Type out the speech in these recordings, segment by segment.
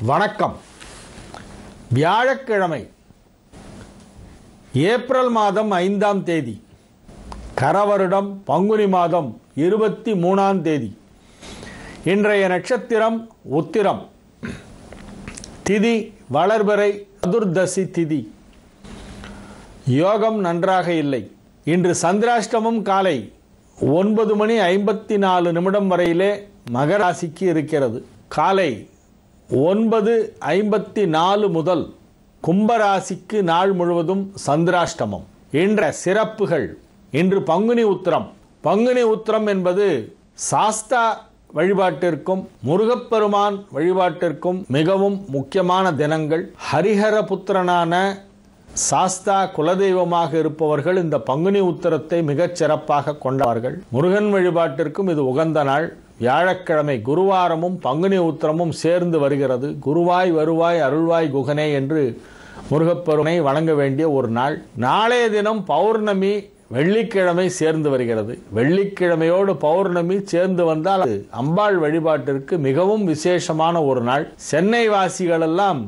வணக்கம். வியாழக்கிழமை ஏப்ரல் மாதம் 5ஆம் தேதி, கரவருடம் பங்குனி மாதம் 23ஆம் தேதி. இன்றைய நட்சத்திரம் உத்திரம், திதி வளர்பிறை, சதுர்தசி திதி. யோகம் நன்றாக இல்லை. இன்று சந்திராஷ்டமம் காலை 9:54 வரையிலே மகராசிக்கு இருக்கிறது. காலை 9:54 முதல் கும்பராசிக்கு நாள் முழுவதும் சந்திராஷ்டமம். இன்ற சிறப்புகள். இன்று பங்குனி உத்திரம். பங்குனி உத்திரம் என்பது சாஸ்தா வழிபாட்டிற்கும் முருகப்பெருமான் வழிபாட்டிற்கும் மிகவும் முக்கியமான தினங்கள். ஹரிஹர புத்திரனான சாஸ்தா குலதெய்வமாக இருப்பவர்கள் இந்த பங்குனி உத்திரத்தை மிகச் சிறப்பாக கொண்டார்கள். முருகன் வழிபாட்டிற்கும் இது உகந்த நாள். வியாழக்கிழமை குருவாரமும் பங்குனி உத்திரமும் சேர்ந்து வருகிறது. குருவாய் வருவாய் அருள்வாய் குகனே என்று முருகப்பெருமானை வணங்க வேண்டிய ஒரு நாள். நாளைய தினம் பௌர்ணமி வெள்ளிக்கிழமை சேர்ந்து வருகிறது. வெள்ளிக்கிழமையோடு பௌர்ணமி சேர்ந்து வந்தால் அம்பாள் வழிபாட்டிற்கு மிகவும் விசேஷமான ஒரு நாள். சென்னை வாசிகள் எல்லாம்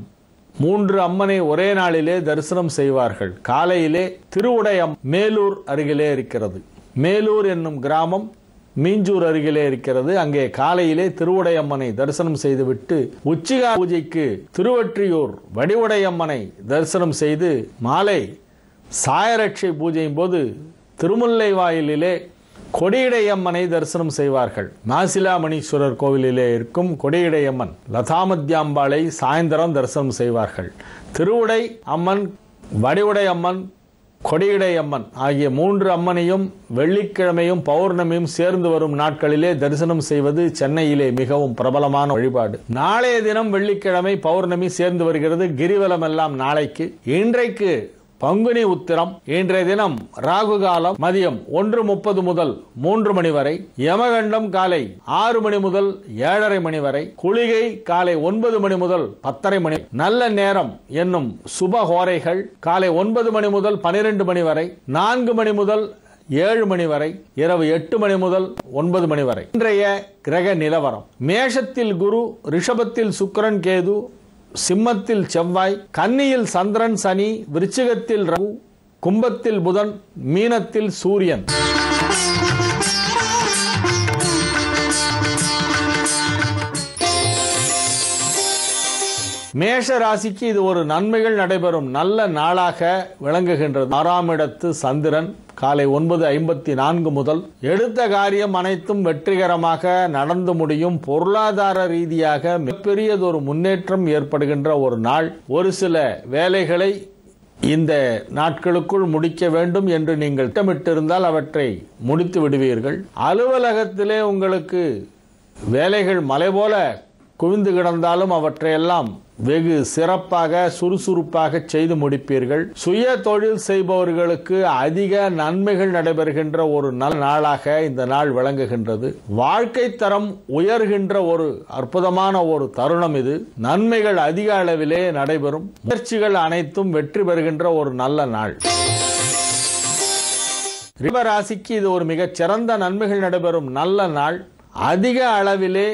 3 அம்மனை ஒரே நாளிலே தரிசனம் செய்வார்கள். காலையிலே திருவுடையம் மேலூர் அருகிலே இருக்கிறது. மேலூர் என்னும் கிராமம் மீஞ்சூர் அருகிலே இருக்கிறது. அங்கே காலையிலே திருவுடையம்மனை தரிசனம் செய்துவிட்டு உச்சிகா பூஜைக்கு திருவொற்றியூர் வடிவுடையம்மனை தரிசனம் செய்து மாலை சாயரட்சை பூஜையின் போது திருமுல்லை வாயிலிலே கொடியிடையம்மனை தரிசனம் செய்வார்கள். மாசிலாமணீஸ்வரர் கோவிலிலே இருக்கும் கொடியிடையம்மன் லதாமத்யாம்பாளை சாயந்தரம் தரிசனம் செய்வார்கள். திருவுடை அம்மன், வடிவுடையம்மன், கொடியிடையம்மன் ஆகிய 3 அம்மனையும் வெள்ளிக்கிழமையும் பௌர்ணமியும் சேர்ந்து வரும் நாட்களிலே தரிசனம் செய்வது சென்னையிலே மிகவும் பிரபலமான வழிபாடு. நாளைய தினம் வெள்ளிக்கிழமை பௌர்ணமி சேர்ந்து வருகிறது. கிரிவலம் எல்லாம் நாளைக்கு. இன்றைக்கு பங்குனி உத்திரம். இன்றைய தினம் ராகு காலம் மதியம் 1:30 முதல் 3 மணி வரை, யமகண்டம் காலை 6 மணி முதல் 7:30 மணி வரை, குளிகை காலை 9 மணி முதல் 10:30 மணி. நல்ல நேரம் என்னும் சுபஹோரைகள் காலை 9 மணி முதல் 12 மணி வரை, 4 மணி முதல் 7 மணி வரை, இரவு 8 மணி முதல் 9 மணி வரை. இன்றைய கிரக நிலவரம்: மேஷத்தில் குரு, ரிஷபத்தில் சுக்கிரன் கேது, சிம்மத்தில் செவ்வாய், கன்னியில் சந்திரன் சனி, விருச்சிகத்தில் ராகு, கும்பத்தில் புதன், மீனத்தில் சூரியன். மேஷ ராசிக்கு இது ஒரு நன்மைகள் நடைபெறும் நல்ல நாளாக விளங்குகின்றது. 6ஆம் இடத்து சந்திரன் காலை 9:54 முதல் எடுத்த காரியம் அனைத்தும் வெற்றிகரமாக நடந்து முடியும். பொருளாதார ரீதியாக மிகப்பெரியதொரு முன்னேற்றம் ஏற்படுகின்ற ஒரு நாள். ஒரு சில வேலைகளை இந்த நாட்களுக்குள் முடிக்க வேண்டும் என்று நீங்கள் திட்டமிட்டிருந்தால் அவற்றை முடித்து விடுவீர்கள். அலுவலகத்திலே உங்களுக்கு வேலைகள் மலை போல குவிந்து கிடந்தாலும் அவற்றையெல்லாம் வெகு சிறப்பாக சுறுசுறுப்பாக செய்து முடிப்பீர்கள். சுய தொழில் செய்பவர்களுக்கு அதிக நன்மைகள் நடைபெறுகின்ற ஒரு நல்ல நாளாக இந்த நாள் விளங்குகின்றது. வாழ்க்கை தரம் உயர்கின்ற ஒரு அற்புதமான ஒரு தருணம் இது. நன்மைகள் அதிக அளவிலே நடைபெறும். முயற்சிகள் அனைத்தும் வெற்றி பெறுகின்ற ஒரு நல்ல நாள். ரிஷபராசிக்கு இது ஒரு மிகச் சிறந்த நன்மைகள் நடைபெறும் நல்ல நாள். அதிக அளவிலே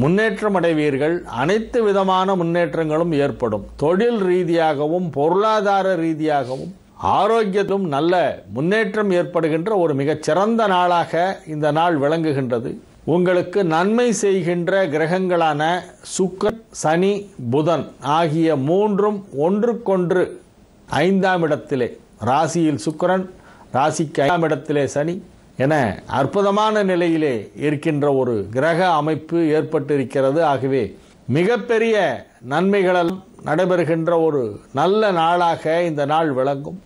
முன்னேற்றம் அடைவீர்கள். அனைத்து விதமான முன்னேற்றங்களும் ஏற்படும். தொழில் ரீதியாகவும் பொருளாதார ரீதியாகவும் ஆரோக்கியத்திலும் நல்ல முன்னேற்றம் ஏற்படுகின்ற ஒரு மிகச் சிறந்த நாளாக இந்த நாள் விளங்குகின்றது. உங்களுக்கு நன்மை செய்கின்ற கிரகங்களான சுக்கிரன், சனி, புதன் ஆகிய 3ம் ஒன்றுக்கொன்று 5ஆம் இடத்திலே, ராசியில் சுக்கிரன், ராசிக்கு 5ஆம் இடத்திலே சனி என அற்புதமான நிலையிலே இருக்கின்ற ஒரு கிரக அமைப்பு ஏற்பட்டிருக்கிறது. ஆகவே மிகப்பெரிய நன்மைகள் நடைபெறுகின்ற ஒரு நல்ல நாளாக இந்த நாள் விளங்கும்.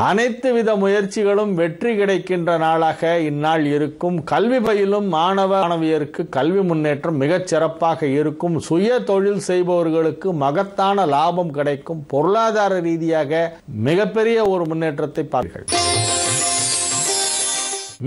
அனைத்து வித முயற்சிகளும் வெற்றி கிடைக்கின்ற நாளாக இந்நாள் இருக்கும். கல்வி பயிலும் மாணவியருக்கு கல்வி முன்னேற்றம் மிகச் சிறப்பாக இருக்கும். சுய தொழில் செய்பவர்களுக்கு மகத்தான லாபம் கிடைக்கும். பொருளாதார ரீதியாக மிகப்பெரிய ஒரு முன்னேற்றத்தை பார்ப்பீர்கள்.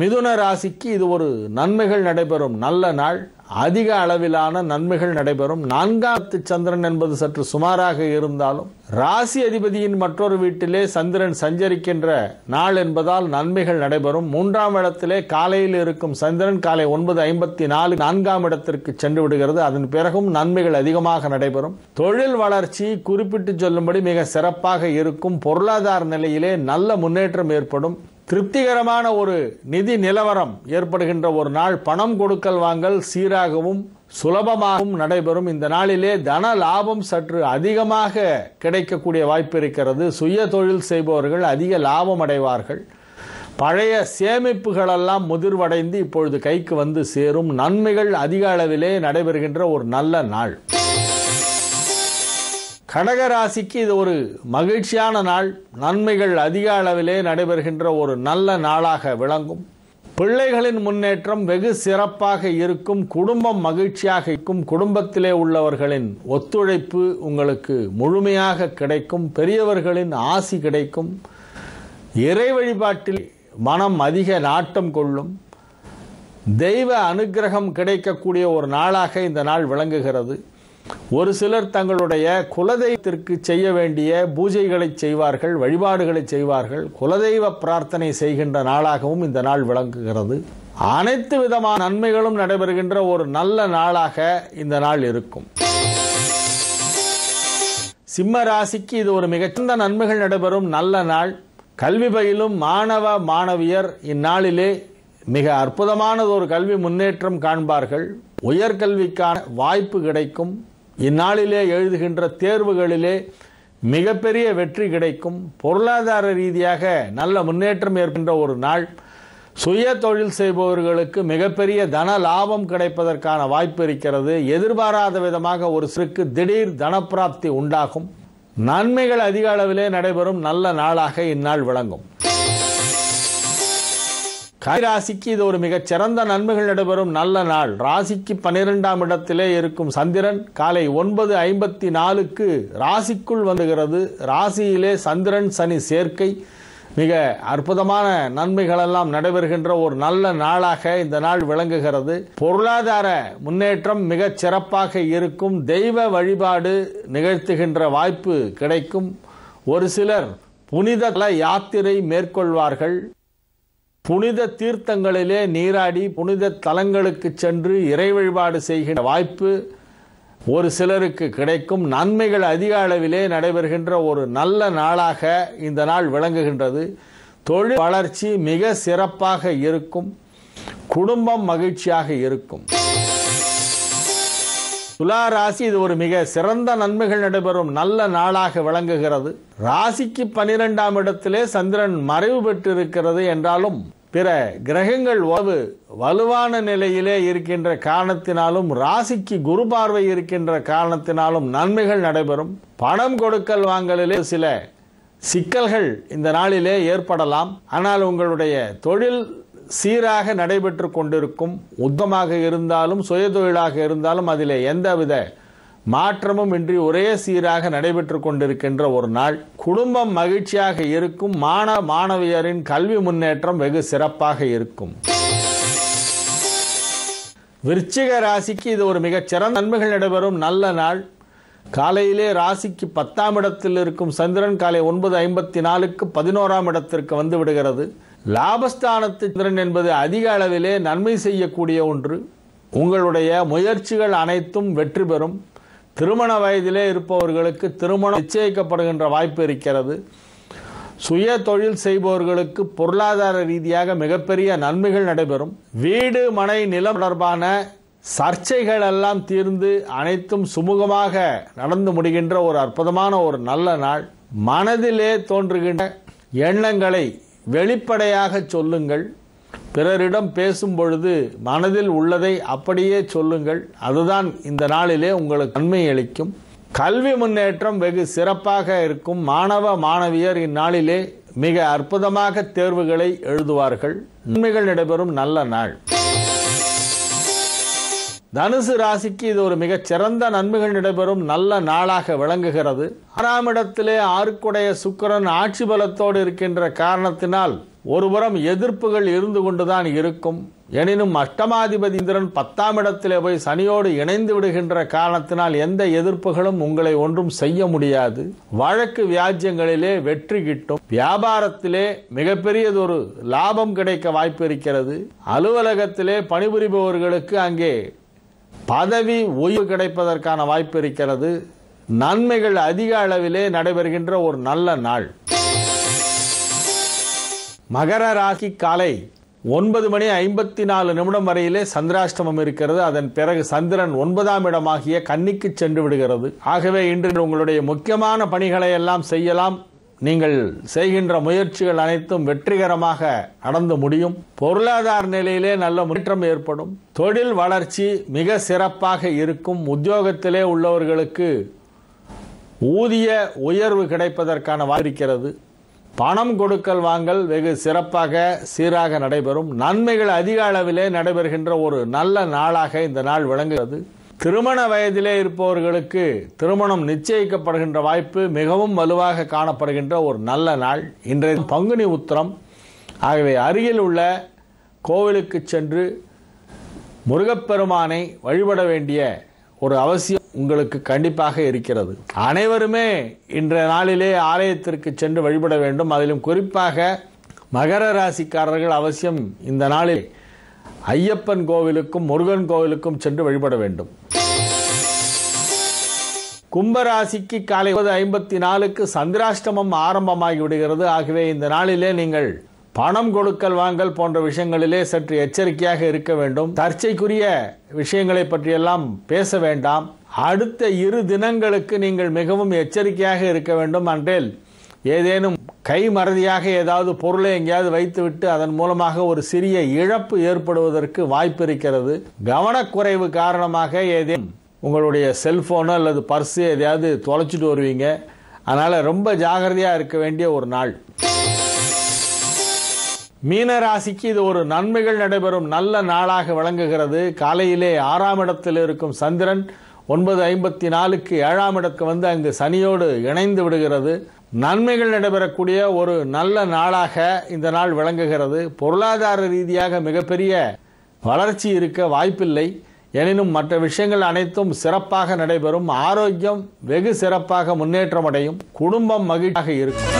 மிதுன ராசிக்கு இது ஒரு நன்மைகள் நடைபெறும் நல்ல நாள். அதிக அளவிலான நன்மைகள் நடைபெறும். 4ஆம் சந்திரன் என்பது சற்று சுமாராக இருந்தாலும் ராசி அதிபதியின் மற்றொரு வீட்டிலே சந்திரன் சஞ்சரிக்கின்ற நாள் என்பதால் நன்மைகள் நடைபெறும். 3ஆம் இடத்திலே காலையில் இருக்கும் சந்திரன் காலை 9:54 4ஆம் இடத்திற்கு சென்று விடுகிறது. அதன் பிறகும் நன்மைகள் அதிகமாக நடைபெறும். தொழில் வளர்ச்சி குறிப்பிட்டு சொல்லும்படி மிக சிறப்பாக இருக்கும். பொருளாதார நிலையிலே நல்ல முன்னேற்றம் ஏற்படும். திருப்திகரமான ஒரு நிதி நிலவரம் ஏற்படுகின்ற ஒரு நாள். பணம் கொடுக்கல் வாங்கல் சீராகவும் சுலபமாகவும் நடைபெறும். இந்த நாளிலே தன லாபம் சற்று அதிகமாக கிடைக்கக்கூடிய வாய்ப்பு இருக்கிறது. சுய தொழில் செய்பவர்கள் அதிக லாபம் அடைவார்கள். பழைய சேமிப்புகளெல்லாம் முதிர்வடைந்து இப்பொழுது கைக்கு வந்து சேரும். நன்மைகள் அதிக அளவிலே நடைபெறுகின்ற ஒரு நல்ல நாள். கடகராசிக்கு இது ஒரு மகிழ்ச்சியான நாள். நன்மைகள் அதிக அளவிலே நடைபெறுகின்ற ஒரு நல்ல நாளாக விளங்கும். பிள்ளைகளின் முன்னேற்றம் வெகு சிறப்பாக இருக்கும். குடும்பம் மகிழ்ச்சியாக இருக்கும். குடும்பத்திலே உள்ளவர்களின் ஒத்துழைப்பு உங்களுக்கு முழுமையாக கிடைக்கும். பெரியவர்களின் ஆசி கிடைக்கும். இறை வழிபாட்டில் மனம் அதிக நாட்டம் கொள்ளும். தெய்வ அனுக்கிரகம் கிடைக்கக்கூடிய ஒரு நாளாக இந்த நாள் விளங்குகிறது. ஒரு சிலர் தங்களுடைய குலதெய்வத்திற்கு செய்ய வேண்டிய பூஜைகளை செய்வார்கள், வழிபாடுகளை செய்வார்கள். குலதெய்வ பிரார்த்தனை செய்கின்ற நாளாகவும் இந்த நாள் விளங்குகிறது. அனைத்து விதமான நன்மைகளும் நடைபெறுகின்ற ஒரு நல்ல நாளாக இந்த நாள் இருக்கும். சிம்ம ராசிக்கு இது ஒரு மிகச்சிறந்த நன்மைகள் நடைபெறும் நல்ல நாள். கல்வி பயிலும் மாணவ மாணவியர் இந்நாளிலே மிக அற்புதமானது ஒரு கல்வி முன்னேற்றம் காண்பார்கள். உயர்கல்விக்கான வாய்ப்பு கிடைக்கும். இந்நாளிலே எழுதுகின்ற தேர்வுகளிலே மிகப்பெரிய வெற்றி கிடைக்கும். பொருளாதார ரீதியாக நல்ல முன்னேற்றம் ஏற்படுகின்ற ஒரு நாள். சுய தொழில் செய்பவர்களுக்கு மிகப்பெரிய தன லாபம் கிடைப்பதற்கான வாய்ப்பு இருக்கிறது. எதிர்பாராத விதமாக ஒரு சிறுக்கு திடீர் தனப்பிராப்தி உண்டாகும். நன்மைகள் அதிக அளவிலே நடைபெறும் நல்ல நாளாக இந்நாள் விளங்கும். ராசிக்கு இது ஒரு மிகச் சிறந்த நன்மைகள் நடைபெறும் நல்ல நாள். ராசிக்கு 12ஆம் இடத்திலே இருக்கும் சந்திரன் காலை 9:54 ராசிக்குள் வந்துகிறது. ராசியிலே சந்திரன் சனி சேர்க்கை மிக அற்புதமான நன்மைகள் எல்லாம் நடைபெறுகின்ற ஒரு நல்ல நாளாக இந்த நாள் விளங்குகிறது. பொருளாதார முன்னேற்றம் மிகச் சிறப்பாக இருக்கும். தெய்வ வழிபாடு நிகழ்த்துகின்ற வாய்ப்பு கிடைக்கும். ஒரு சிலர் புனித யாத்திரை மேற்கொள்வார்கள். புனித தீர்த்தங்களிலே நீராடி புனித தலங்களுக்கு சென்று இறை வழிபாடு செய்கின்ற வாய்ப்பு ஒரு சிலருக்கு கிடைக்கும். நன்மைகள் அதிக அளவிலே நடைபெறுகின்ற ஒரு நல்ல நாளாக இந்த நாள் விளங்குகின்றது. தொழில் வளர்ச்சி மிக சிறப்பாக இருக்கும். குடும்பம் மகிழ்ச்சியாக இருக்கும். துலா ராசி இது ஒரு மிக சிறந்த நன்மைகள் நடைபெறும் நல்ல நாளாக விளங்குகிறது. ராசிக்கு 12ஆம் இடத்திலே சந்திரன் மறைவு பெற்றிருக்கிறது என்றாலும் பிற கிரகங்கள் வலுவான நிலையிலே இருக்கின்ற காரணத்தினாலும் ராசிக்கு குரு பார்வை இருக்கின்ற காரணத்தினாலும் நன்மைகள் நடைபெறும். பணம் கொடுக்கல் வாங்கலிலே சில சிக்கல்கள் இந்த நாளிலே ஏற்படலாம். ஆனால் உங்களுடைய தொழில் சீராக நடைபெற்று கொண்டிருக்கும். உத்தமாக இருந்தாலும் சுயதொழிலாக இருந்தாலும் அதிலே எந்தவித மாற்றமும் இன்றி ஒரே சீராக நடைபெற்று கொண்டிருக்கின்ற ஒரு நாள். குடும்பம் மகிழ்ச்சியாக இருக்கும். மாணவ மாணவியரின் கல்வி முன்னேற்றம் வெகு சிறப்பாக இருக்கும். விருச்சிக ராசிக்கு இது ஒரு மிகச் சிறந்த நன்மைகள் நடைபெறும் நல்ல நாள். காலையிலே ராசிக்கு 10ஆம் இடத்தில் இருக்கும் சந்திரன் காலை 9:54 11ஆம் இடத்திற்கு வந்து விடுகிறது. லாபஸ்தானத்து சந்திரன் என்பது அதிக அளவிலே நன்மை செய்யக்கூடிய ஒன்று. உங்களுடைய முயற்சிகள் அனைத்தும் வெற்றி பெறும். திருமண வயதிலே இருப்பவர்களுக்கு திருமணம் நிச்சயிக்கப்படுகின்ற வாய்ப்பு இருக்கிறது. சுய தொழில் செய்பவர்களுக்கு பொருளாதார ரீதியாக மிகப்பெரிய நன்மைகள் நடைபெறும். வீடு மனை நிலம் தொடர்பான சர்ச்சைகள் எல்லாம் தீர்ந்து அனைத்தும் சுமூகமாக நடந்து முடிகின்ற ஒரு அற்புதமான ஒரு நல்ல நாள். மனதிலே தோன்றுகின்ற எண்ணங்களை வெளிப்படையாக சொல்லுங்கள். பிறரிடம் பேசும் பொழுது மனதில் உள்ளதை அப்படியே சொல்லுங்கள். அதுதான் இந்த நாளிலே உங்களுக்கு நன்மை அளிக்கும். கல்வி முன்னேற்றம் வெகு சிறப்பாக இருக்கும். மாணவ மாணவியர் இந்நாளிலே மிக அற்புதமாக தேர்வுகளை எழுதுவார்கள். நன்மைகள் நடைபெறும் நல்ல நாள். தனுசு ராசிக்கு இது ஒரு மிகச் சிறந்த நன்மைகள் நடைபெறும் நல்ல நாளாக விளங்குகிறது. 6ஆம் இடத்திலே ஆறுக்குடைய சுக்கிரன் ஆட்சி பலத்தோடு இருக்கின்ற காரணத்தினால் ஒருபுறம் எதிர்ப்புகள் இருந்து கொண்டுதான் இருக்கும். எனினும் அஷ்டமாதிபதி இந்திரன் 10ஆம் இடத்திலே போய் சனியோடு இணைந்து விடுகின்ற காரணத்தினால் எந்த எதிர்ப்புகளும் உங்களை ஒன்றும் செய்ய முடியாது. வழக்கு வியாஜ்யங்களிலே வெற்றி கிட்டும். வியாபாரத்திலே மிகப்பெரியதொரு லாபம் கிடைக்க வாய்ப்பு இருக்கிறது. அலுவலகத்திலே பணிபுரிபவர்களுக்கு அங்கே பதவி உயர்வு கிடைப்பதற்கான வாய்ப்பு இருக்கிறது. நன்மைகள் அதிக அளவிலே நடைபெறுகின்ற ஒரு நல்ல நாள். மகர ராசி காலை 9:54 வரையிலே சந்திராஷ்டமம் இருக்கிறது. அதன் பிறகு சந்திரன் 9ஆம் இடமாகிய கன்னிக்கு சென்று விடுகிறது. ஆகவே இன்று உங்களுடைய முக்கியமான பணிகளை எல்லாம் செய்யலாம். நீங்கள் செய்கின்ற முயற்சிகள் அனைத்தும் வெற்றிகரமாக நடந்து முடியும். பொருளாதார நிலையிலே நல்ல முன்னேற்றம் ஏற்படும். தொழில் வளர்ச்சி மிக சிறப்பாக இருக்கும். உத்தியோகத்திலே உள்ளவர்களுக்கு ஊதிய உயர்வு கிடைப்பதற்கான வாய்ப்பு இருக்கிறது. பணம் கொடுக்கல் வாங்கல் வெகு சிறப்பாக சீராக நடைபெறும். நன்மைகள் அதிக அளவிலே நடைபெறுகின்ற ஒரு நல்ல நாளாக இந்த நாள் விளங்குகிறது. திருமண வயதிலே இருப்பவர்களுக்கு திருமணம் நிச்சயிக்கப்படுகின்ற வாய்ப்பு மிகவும் வலுவாக காணப்படுகின்ற ஒரு நல்ல நாள். இன்றைய பங்குனி உத்திரம். ஆகவே அருகில் உள்ள கோவிலுக்கு சென்று முருகப்பெருமானை வழிபட வேண்டிய ஒரு அவசியம் உங்களுக்கு கண்டிப்பாக இருக்கிறது. அனைவருமே இன்றைய நாளிலே ஆலயத்திற்கு சென்று வழிபட வேண்டும். அதிலும் குறிப்பாக மகர ராசிக்காரர்கள் அவசியம் இந்த நாளில் ஐயப்பன் கோவிலுக்கும் முருகன் கோவிலுக்கும் சென்று வழிபட வேண்டும். கும்பராசிக்கு காலை 9:54 சந்திராஷ்டமம் ஆரம்பமாகி விடுகிறது. ஆகவே இந்த நாளிலே நீங்கள் பணம் கொடுக்கல் வாங்கல் போன்ற விஷயங்களிலே சற்று எச்சரிக்கையாக இருக்க வேண்டும். சர்ச்சைக்குரிய விஷயங்களை பற்றியெல்லாம் பேச வேண்டாம். அடுத்த 2 தினங்களுக்கு நீங்கள் மிகவும் எச்சரிக்கையாக இருக்க வேண்டும். அன்றில் ஏதேனும் கை மறதியாக ஏதாவது பொருளை எங்கேயாவது வைத்துவிட்டு அதன் மூலமாக ஒரு சிறிய இழப்பு ஏற்படுவதற்கு வாய்ப்பு இருக்கிறது. கவனக்குறைவு காரணமாக ஏதேனும் உங்களுடைய செல்போனோ அல்லது பர்ஸு எதையாவது தொலைச்சிட்டு வருவீங்க. அதனால் ரொம்ப ஜாகிரதையாக இருக்க வேண்டிய ஒரு நாள். மீன ராசிக்கு இது ஒரு நன்மைகள் நடைபெறும் நல்ல நாளாக விளங்குகிறது. காலையிலே 6ஆம் இடத்தில் இருக்கும் சந்திரன் 9:54 7ஆம் இடத்துக்கு வந்து அங்கு சனியோடு இணைந்து விடுகிறது. நன்மைகள் நடைபெறக்கூடிய ஒரு நல்ல நாளாக இந்த நாள் விளங்குகிறது. பொருளாதார ரீதியாக மிகப்பெரிய வளர்ச்சி இருக்க வாய்ப்பில்லை. எனினும் மற்ற விஷயங்கள் அனைத்தும் சிறப்பாக நடைபெறும். ஆரோக்கியம் வெகு சிறப்பாக முன்னேற்றம் அடையும். குடும்பம் மகிழ்ச்சியாக இருக்கும்.